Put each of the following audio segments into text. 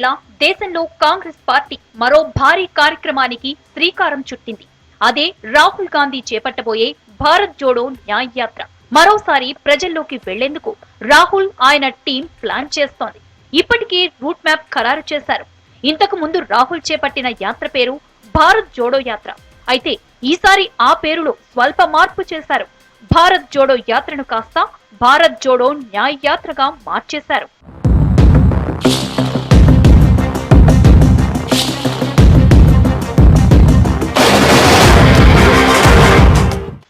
ఇటీవల దేశంలో కాంగ్రెస్ పార్టీ మరో భారీ కార్యక్రమానికి శ్రీకారం చుట్టింది. అదే రాహుల్ గాంధీ చేపట్టబోయే భారత్ జోడో న్యాయ్ యాత్ర. మరోసారి ప్రజల్లోకి వెళ్లేందుకు రాహుల్ ఆయన టీం ప్లాన్ చేస్తోంది. ఇప్పటికే రూట్ మ్యాప్ ఖరారు చేశారు. ఇంతకు ముందు రాహుల్ చేపట్టిన యాత్ర పేరు భారత్ జోడో యాత్ర. అయితే ఈసారి ఆ పేరులో స్వల్ప మార్పు చేశారు. భారత్ జోడో యాత్రను కాస్త భారత్ జోడో న్యాయ్ యాత్రగా మార్చేశారు.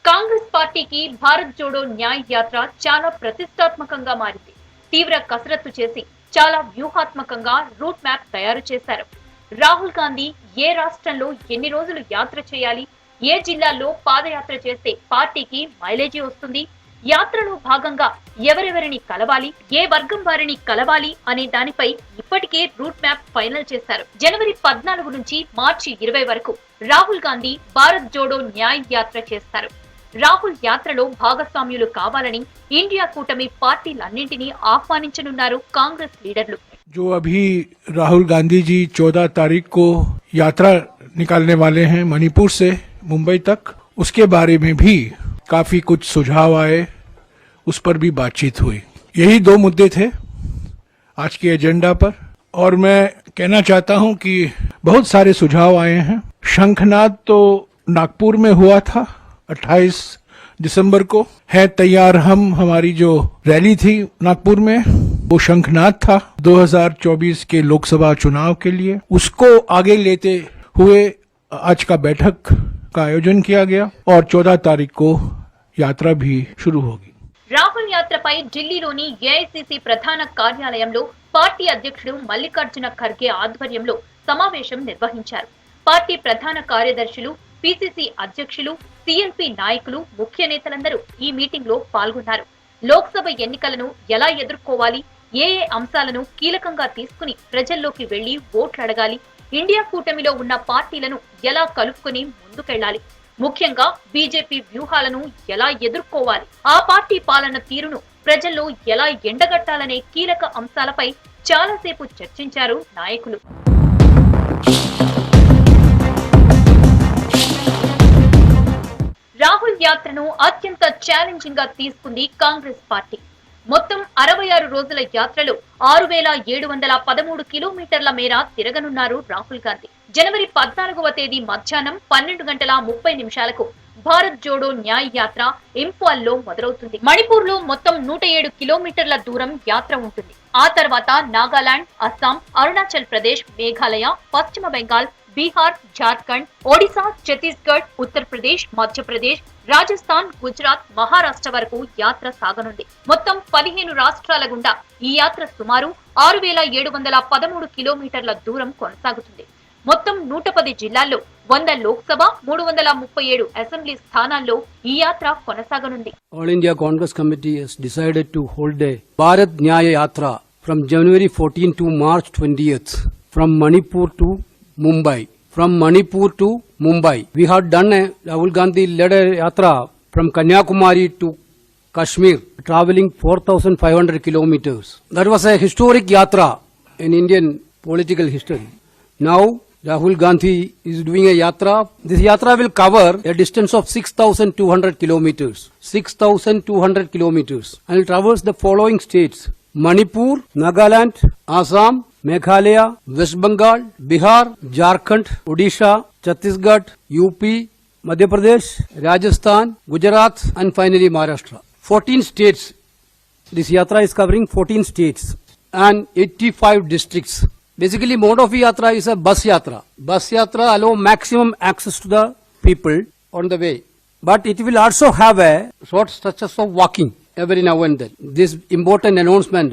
కాంగ్రెస్ పార్టీకి భారత్ జోడో న్యాయ్ యాత్ర చాలా ప్రతిష్టాత్మకంగా మారింది. తీవ్ర కసరత్తు చేసి చాలా వ్యూహాత్మకంగా రూట్ మ్యాప్ తయారు చేశారు. రాహుల్ గాంధీ ఏ రాష్ట్రంలో ఎన్ని రోజులు యాత్ర చేయాలి, ఏ జిల్లాల్లో పాదయాత్ర చేస్తే పార్టీకి మైలేజీ వస్తుంది, యాత్రలో భాగంగా ఎవరెవరిని కలవాలి, ఏ వర్గం వారిని కలవాలి అనే దానిపై ఇప్పటికే రూట్ మ్యాప్ ఫైనల్ చేశారు. జనవరి 14 నుంచి మార్చి 20 వరకు రాహుల్ గాంధీ భారత్ జోడో న్యాయ్ యాత్ర చేస్తారు. రాహుల్ యాత్రలో భాగస్వామ్యులు కావాలని ఇండియా కూటమి పార్టీలన్నింటినీ ఆహ్వానించనున్నారు కాంగ్రెస్ లీడర్లు. जो अभी राहुल गांधी जी 14 तारीख को यात्रा निकालने वाले हैं मणिपुर से मुंबई तक, उसके बारे में भी काफी कुछ सुझाव आए, उस पर भी बातचीत हुई. यही 2 मुद्दे थे आज के एजेंडा पर. और मैं कहना चाहता हूं कि बहुत सारे सुझाव आए हैं. शंखनाद तो नागपुर में हुआ था 28 दिसंबर को, है तैयार हम. हमारी जो रैली थी नागपुर में वो शंखनाद था 2024 के लोकसभा चुनाव के लिए. उसको आगे लेते हुए आज का बैठक का आयोजन किया गया और 14 तारीख को यात्रा भी शुरू होगी. రాహుల్ యాత్రపై ఢిల్లీలోని ఏఐసీసీ ప్రధాన కార్యాలయంలో పార్టీ అధ్యక్షుడు మల్లికార్జున ఖర్గే ఆధ్వర్యంలో సమావేశం నిర్వహించారు. పార్టీ ప్రధాన కార్యదర్శులు, పీసీసీ అధ్యక్షులు, సీఎల్పీ నాయకులు, ముఖ్య నేతలందరూ ఈ మీటింగ్ లో పాల్గొన్నారు. లోక్సభ ఎన్నికలను ఎలా ఎదుర్కోవాలి, ఏ అంశాలను కీలకంగా తీసుకుని ప్రజల్లోకి వెళ్లి ఓట్లు అడగాలి, ఇండియా కూటమిలో ఉన్న పార్టీలను ఎలా కలుపుకొని ముందుకెళ్లాలి, ముఖ్యంగా బీజేపీ వ్యూహాలను ఎలా ఎదుర్కోవాలి, ఆ పార్టీ పాలన తీరును ప్రజల్లో ఎలా ఎండగట్టాలనే కీలక అంశాలపై చాలాసేపు చర్చించారు నాయకులు. రాహుల్ యాత్రను అత్యంత ఛాలెంజింగ్ గా తీసుకుంది కాంగ్రెస్ పార్టీ. మొత్తం 66 రోజుల యాత్రలో 6713 కిలోమీటర్ల మేర తిరగనున్నారు రాహుల్ గాంధీ. జనవరి 14వ తేదీ మధ్యాహ్నం 12:30 భారత్ జోడో న్యాయ్ యాత్ర ఇంఫాల్ లో మొదలవుతుంది. మణిపూర్ లో మొత్తం 107 కిలోమీటర్ల దూరం యాత్ర ఉంటుంది. ఆ తర్వాత నాగాలాండ్, అస్సాం, అరుణాచల్ ప్రదేశ్, మేఘాలయ, పశ్చిమ బెంగాల్, బీహార్, జార్ఖండ్, ఒడిశా, ఛత్తీస్గఢ్, ఉత్తరప్రదేశ్, మధ్యప్రదేశ్, రాజస్థాన్, గుజరాత్, మహారాష్ట్ర వరకు యాత్ర సాగనుంది. మొత్తం 15 రాష్ట్రాల గుండా ఈ యాత్ర సుమారు 6713 కిలోమీటర్ల దూరం కొనసాగుతుంది. మొత్తం 110 జిల్లాల్లో 100 లోక్సభ, 337 అసెంబ్లీ స్థానాల్లో ఈ యాత్ర కొనసాగనుంది. All India Congress Committee has decided to hold a Bharat Nyaya Yatra from January 14 to March 20th from Manipur to Mumbai. From Manipur to Mumbai. We had done a Rahul Gandhi led a yatra from Kanyakumari to Kashmir, traveling 4,500 kilometers. That was a historic yatra in Indian political history. Now, Rahul Gandhi is doing a yatra. This yatra will cover a distance of 6,200 kilometers. 6,200 kilometers. And will traverse the following states: Manipur, Nagaland, Assam, Meghalaya, West Bengal, Bihar, Jharkhand, Odisha, Chhattisgarh, UP, Madhya Pradesh, Rajasthan, Gujarat and finally Maharashtra. 14 states. This yatra is covering 14 states and 85 districts. Basically, mode of yatra is a bus yatra. Bus yatra allow maximum access to the people on the way. But it will also have a short stretches of walking every now and then. This important announcement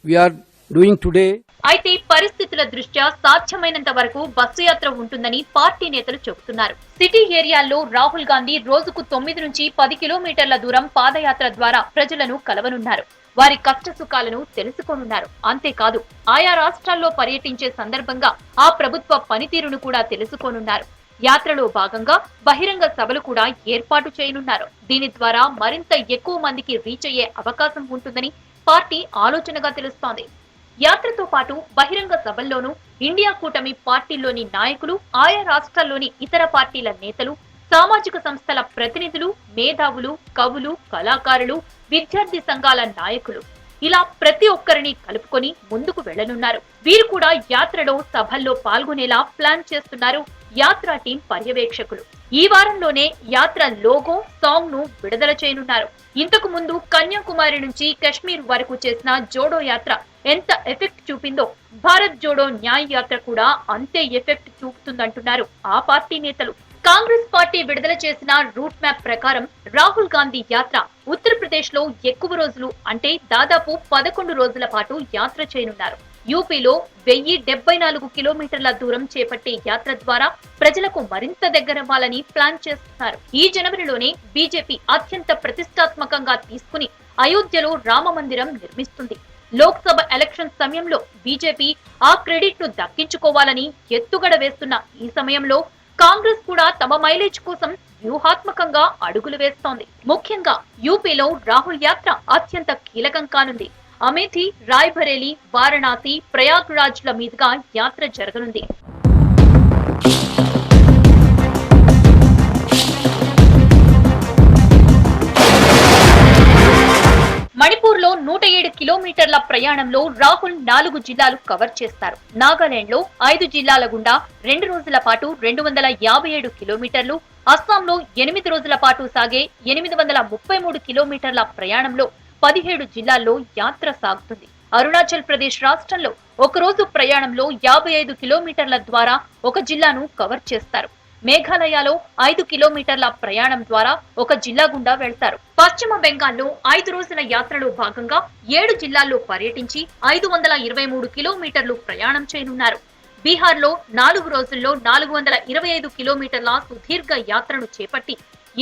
we are doing today. అయితే పరిస్థితుల దృష్ట్యా సాధ్యమైనంత వరకు bus యాత్ర ఉంటుందని party నేతలు చెబుతున్నారు. City ఏరియాల్లో రాహుల్ గాంధీ రోజుకు 9 నుంచి 10 కిలోమీటర్ల దూరం పాదయాత్ర ద్వారా ప్రజలను కలవనున్నారు. వారి కష్ట సుఖాలను తెలుసుకోనున్నారు. అంతేకాదు ఆయా రాష్ట్రాల్లో పర్యటించే సందర్భంగా ఆ ప్రభుత్వ పనితీరును కూడా తెలుసుకోనున్నారు. యాత్రలో భాగంగా బహిరంగ సభలు కూడా ఏర్పాటు చేయనున్నారు. దీని ద్వారా మరింత ఎక్కువ మందికి రీచ్ అయ్యే అవకాశం ఉంటుందని పార్టీ ఆలోచనగా తెలుస్తోంది. యాత్రతో పాటు బహిరంగ సభల్లోనూ ఇండియా కూటమి పార్టీల్లోని నాయకులు, ఆయా రాష్ట్రాల్లోని ఇతర పార్టీల నేతలు, సామాజిక సంస్థల ప్రతినిధులు, మేధావులు, కవులు, కళాకారులు, విద్యార్థి సంఘాల నాయకులు ఇలా ప్రతి ఒక్కరిని కలుపుకొని ముందుకు వెళ్లనున్నారు. వీరు కూడా యాత్రలో సభల్లో పాల్గొనేలా ప్లాన్ చేస్తున్నారు యాత్రా టీం పర్యవేక్షకులు. ఈ వారంలోనే యాత్ర లోగో, సాంగ్ ను విడుదల చేయనున్నారు. ఇంతకు ముందు కన్యాకుమారి నుంచి కశ్మీర్ వరకు చేసిన జోడో యాత్ర ఎంత ఎఫెక్ట్ చూపిందో భారత్ జోడో న్యాయ్ యాత్ర కూడా అంతే ఎఫెక్ట్ చూపుతుందంటున్నారు ఆ పార్టీ నేతలు. కాంగ్రెస్ పార్టీ విడుదల చేసిన రూట్ మ్యాప్ ప్రకారం రాహుల్ గాంధీ యాత్ర ఉత్తరప్రదేశ్ లో ఎక్కువ రోజులు అంటే దాదాపు 11 రోజుల పాటు యాత్ర చేయనున్నారు. యూపీలో 1074 కిలోమీటర్ల దూరం చేపట్టే యాత్ర ద్వారా ప్రజలకు మరింత దగ్గరవ్వాలని ప్లాన్ చేస్తున్నారు. ఈ జనవరిలోనే బీజేపీ అత్యంత ప్రతిష్టాత్మకంగా తీసుకుని అయోధ్యలో రామ మందిరం నిర్మిస్తుంది. లోక్సభ ఎలక్షన్ సమయంలో బీజేపీ ఆ క్రెడిట్ ను దక్కించుకోవాలని ఎత్తుగడ వేస్తున్న ఈ సమయంలో కాంగ్రెస్ కూడా తమ మైలేజ్ కోసం వ్యూహాత్మకంగా అడుగులు వేస్తోంది. ముఖ్యంగా యూపీలో రాహుల్ యాత్ర అత్యంత కీలకం కానుంది. అమేథీ, రాయ్బరేలీ, వారణాసి, ప్రయాగ్రాజ్ ల మీదుగా యాత్ర జరగనుంది. మణిపూర్ లో 107 కిలోమీటర్ల ప్రయాణంలో రాహుల్ 4 జిల్లాలు కవర్ చేస్తారు. నాగాలాండ్ లో 5 జిల్లాల గుండా 2 రోజుల పాటు 257 కిలోమీటర్లు, అస్సాంలో 8 రోజుల పాటు సాగే 833 కిలోమీటర్ల ప్రయాణంలో 17 జిల్లాల్లో యాత్ర సాగుతుంది. అరుణాచల్ ప్రదేశ్ రాష్ట్రంలో ఒకరోజు ప్రయాణంలో 55 కిలోమీటర్ల ద్వారా ఒక జిల్లాను కవర్ చేస్తారు. మేఘాలయలో 5 కిలోమీటర్ల ప్రయాణం ద్వారా ఒక జిల్లా గుండా వెళ్తారు. పశ్చిమ బెంగాల్లో 5 రోజుల యాత్రలో భాగంగా 7 జిల్లాల్లో పర్యటించి 523 కిలోమీటర్లు ప్రయాణం చేయనున్నారు. బీహార్లో 4 రోజుల్లో 425 కిలోమీటర్ల సుదీర్ఘ యాత్రను చేపట్టి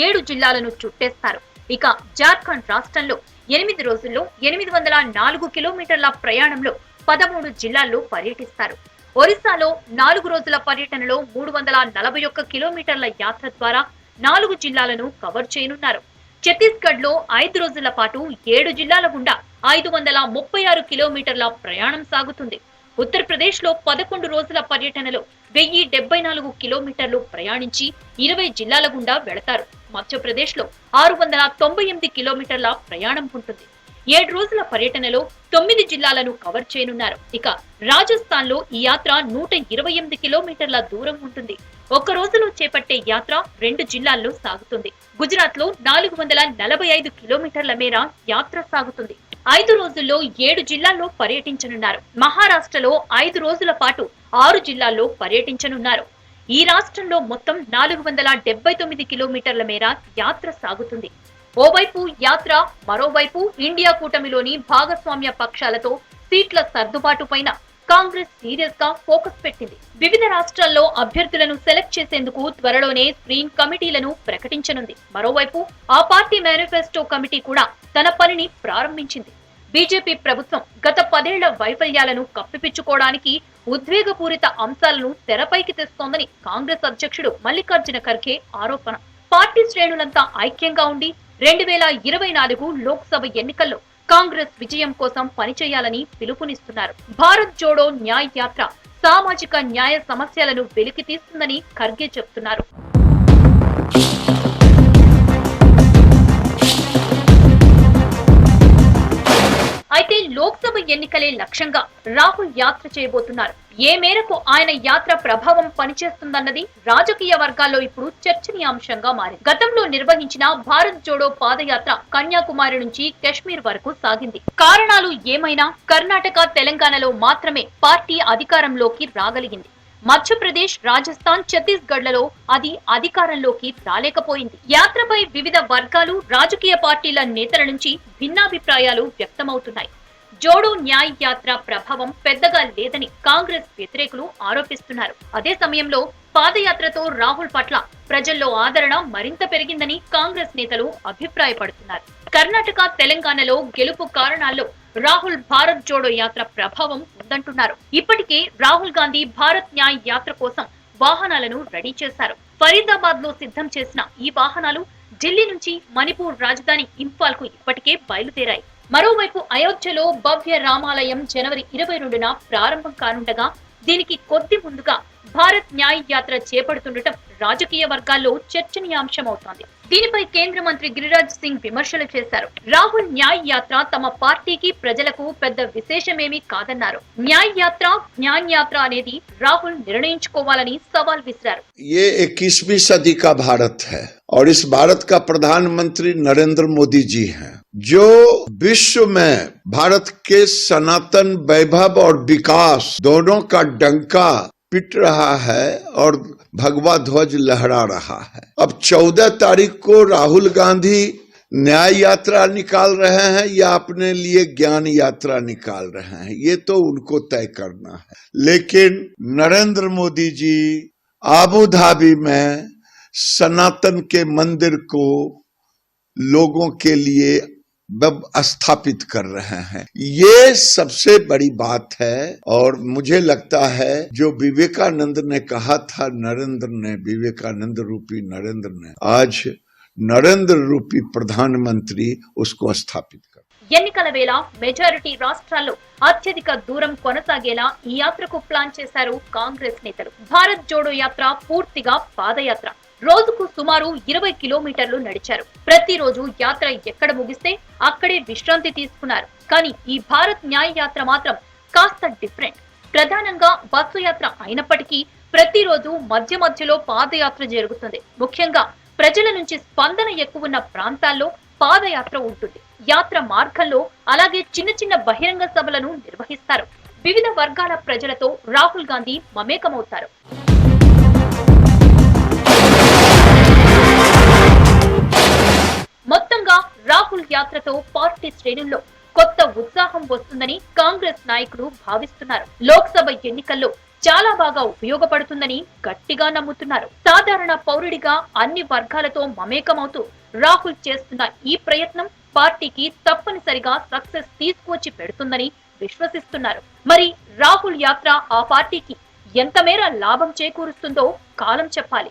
7 జిల్లాలను చుట్టేస్తారు. ఇక జార్ఖండ్ రాష్ట్రంలో 8 రోజుల్లో 804 కిలోమీటర్ల ప్రయాణంలో 13 జిల్లాల్లో పర్యటిస్తారు. ఒరిస్సాలో 4 రోజుల పర్యటనలో 341 కిలోమీటర్ల యాత్ర ద్వారా 4 జిల్లాలను కవర్ చేయనున్నారు. ఛత్తీస్గఢ్ లో 5 రోజుల పాటు 7 జిల్లాల గుండా 536 కిలోమీటర్ల ప్రయాణం సాగుతుంది. ఉత్తరప్రదేశ్ లో 11 రోజుల పర్యటనలో 1074 కిలోమీటర్లు ప్రయాణించి 20 జిల్లాల గుండా వెళతారు. మధ్యప్రదేశ్ లో 698 కిలోమీటర్ల ప్రయాణం ఉంటుంది. 7 రోజుల పర్యటనలో 9 జిల్లాలను కవర్ చేయనున్నారు. ఇక రాజస్థాన్ లో ఈ యాత్ర 128 కిలోమీటర్ల దూరం ఉంటుంది. ఒక రోజులో చేపట్టే యాత్ర 2 జిల్లాల్లో సాగుతుంది. గుజరాత్ లో 445 కిలోమీటర్ల మేర యాత్ర సాగుతుంది. 5 రోజుల్లో 7 జిల్లాల్లో పర్యటించనున్నారు. మహారాష్ట్రలో 5 రోజుల పాటు 6 జిల్లాల్లో పర్యటించనున్నారు. ఈ రాష్ట్రంలో మొత్తం 479 కిలోమీటర్ల మేర యాత్ర సాగుతుంది. ఓవైపు యాత్ర, మరోవైపు ఇండియా కూటమిలోని భాగస్వామ్య పక్షాలతో సీట్ల సర్దుబాటు పైన కాంగ్రెస్ సీరియస్ గా ఫోకస్ పెట్టింది. వివిధ రాష్ట్రాల్లో అభ్యర్థులను సెలెక్ట్ చేసేందుకు త్వరలోనే స్క్రీన్ కమిటీలను ప్రకటించనుంది. మరోవైపు ఆ పార్టీ మేనిఫెస్టో కమిటీ కూడా తన పనిని ప్రారంభించింది. బీజేపీ ప్రభుత్వం గత 10 ఏళ్ల వైఫల్యాలను కప్పిపుచ్చుకోవడానికి ఉద్వేగపూరిత అంశాలను తెరపైకి తెస్తోందని కాంగ్రెస్ అధ్యక్షుడు మల్లికార్జున ఖర్గే ఆరోపణ. పార్టీ శ్రేణులంతా ఐక్యంగా ఉండి 2024 లోక్సభ ఎన్నికల్లో కాంగ్రెస్ విజయం కోసం పనిచేయాలని పిలుపునిస్తున్నారు. భారత్ జోడో న్యాయ్ యాత్ర సామాజిక న్యాయ సమస్యలను వెలికి తీస్తుందని ఖర్గే చెబుతున్నారు. అయితే లోక్సభ ఎన్నికలే లక్ష్యంగా రాహుల్ యాత్ర చేయబోతున్నారు. ఏ మేరకు ఆయన యాత్ర ప్రభావం పనిచేస్తుందన్నది రాజకీయ వర్గాల్లో ఇప్పుడు చర్చనీయాంశంగా మారింది. గతంలో నిర్వహించిన భారత్ జోడో పాదయాత్ర కన్యాకుమారి నుంచి కశ్మీర్ వరకు సాగింది. కారణాలు ఏమైనా కర్ణాటక, తెలంగాణలో మాత్రమే పార్టీ అధికారంలోకి రాగలిగింది. మధ్యప్రదేశ్, రాజస్థాన్, ఛత్తీస్గఢ్లలో అది అధికారంలోకి రాలేకపోయింది. యాత్రపై వివిధ వర్గాలు, రాజకీయ పార్టీల నేతల నుంచి భిన్నాభిప్రాయాలు వ్యక్తమవుతున్నాయి. జోడో న్యాయ్ యాత్ర ప్రభావం పెద్దగా లేదని కాంగ్రెస్ వ్యతిరేకులు ఆరోపిస్తున్నారు. అదే సమయంలో పాదయాత్రతో రాహుల్ పట్ల ప్రజల్లో ఆదరణ మరింత పెరిగిందని కాంగ్రెస్ నేతలు అభిప్రాయపడుతున్నారు. కర్ణాటక, తెలంగాణలో గెలుపు కారణాల్లో రాహుల్ భారత్ జోడో యాత్ర ప్రభావం ఉందంటున్నారు. ఇప్పటికే రాహుల్ గాంధీ భారత్ న్యాయ్ యాత్ర కోసం వాహనాలను రెడీ చేశారు. ఫరీదాబాద్ లో సిద్ధం చేసిన ఈ వాహనాలు ఢిల్లీ నుంచి మణిపూర్ రాజధాని ఇంఫాల్ కు ఇప్పటికే బయలుదేరాయి. మరోవైపు అయోధ్యలో భవ్య రామాలయం జనవరి 22న ప్రారంభం కానుండగా దీనికి కొద్ది ముందుగా భారత్ న్యాయ్ యాత్ర చేపడుతుండటం రాజకీయ వర్గాల్లో చర్చనీయాంశమవుతోంది. దీనిపై కేంద్ర మంత్రి గిరిరాజ్ సింగ్ విమర్శలు చేశారు. రాహుల్ న్యాయ్ యాత్ర తమ పార్టీకి ప్రజలకు పెద్ద విశేషమేమీ కాదన్నారు. న్యాయ్ యాత్ర జ్ఞాన్ యాత్ర అనేది రాహుల్ నిర్ణయించుకోవాలని సవాల్ విసిరారు. ये 21वीं सदी का भारत है और इस भारत का प्रधानमंत्री नरेंद्र मोदी जी हैं, जो विश्व में भारत के सनातन वैभव और विकास दोनों का डंका पिट रहा है और भगवा ध्वज लहरा रहा है। अब 14 तारीख को राहुल गांधी न्याय यात्रा निकाल रहे हैं या अपने लिए ज्ञान यात्रा निकाल रहे हैं, ये तो उनको तय करना है। लेकिन नरेंद्र मोदी जी आबू धाबी में सनातन के मंदिर को लोगों के लिए स्थापित कर रहे हैं, ये सबसे बड़ी बात है। और मुझे लगता है जो विवेकानंद ने कहा था, विवेकानंद रूपी नरेंद्र ने आज नरेंद्र रूपी प्रधानमंत्री उसको स्थापित कर। ఎన్నికల వేళ మెజారిటీ రాష్ట్రాల్లో అత్యధిక దూరం కొనసాగేలా ఈ యాత్రకు ప్లాన్ చేశారు కాంగ్రెస్ నేతలు. భారత్ జోడో యాత్ర పూర్తిగా పాదయాత్ర. రోజుకు సుమారు 20 కిలోమీటర్లు నడిచారు. ప్రతిరోజు యాత్ర ఎక్కడ ముగిస్తే అక్కడే విశ్రాంతి తీసుకున్నారు. కానీ ఈ భారత్ న్యాయ్ యాత్ర మాత్రం కాస్త డిఫరెంట్. ప్రధానంగా బస్సు యాత్ర అయినప్పటికీ ప్రతిరోజు మధ్య మధ్యలో పాదయాత్ర జరుగుతుంది. ముఖ్యంగా ప్రజల నుంచి స్పందన ఎక్కువ ఉన్న ప్రాంతాల్లో పాదయాత్ర ఉంటుంది. యాత్ర మార్గంలో అలాగే చిన్న చిన్న బహిరంగ సభలను నిర్వహిస్తారు. వివిధ వర్గాల ప్రజలతో రాహుల్ గాంధీ మమేకమవుతారు. మొత్తంగా రాహుల్ యాత్రతో పార్టీ శ్రేణుల్లో కొత్త ఉత్సాహం వస్తుందని కాంగ్రెస్ నాయకులు భావిస్తున్నారు. లోక్సభ ఎన్నికల్లో చాలా బాగా ఉపయోగపడుతుందని గట్టిగా నమ్ముతున్నారు. సాధారణ పౌరుడిగా అన్ని వర్గాలతో మమేకమవుతూ రాహుల్ చేస్తున్న ఈ ప్రయత్నం పార్టీకి తప్పనిసరిగా సక్సెస్ తీసుకువచ్చి పెడుతుందని విశ్వసిస్తున్నారు. మరి రాహుల్ యాత్ర ఆ పార్టీకి ఎంత మేర లాభం చేకూరుస్తుందో కాలం చెప్పాలి.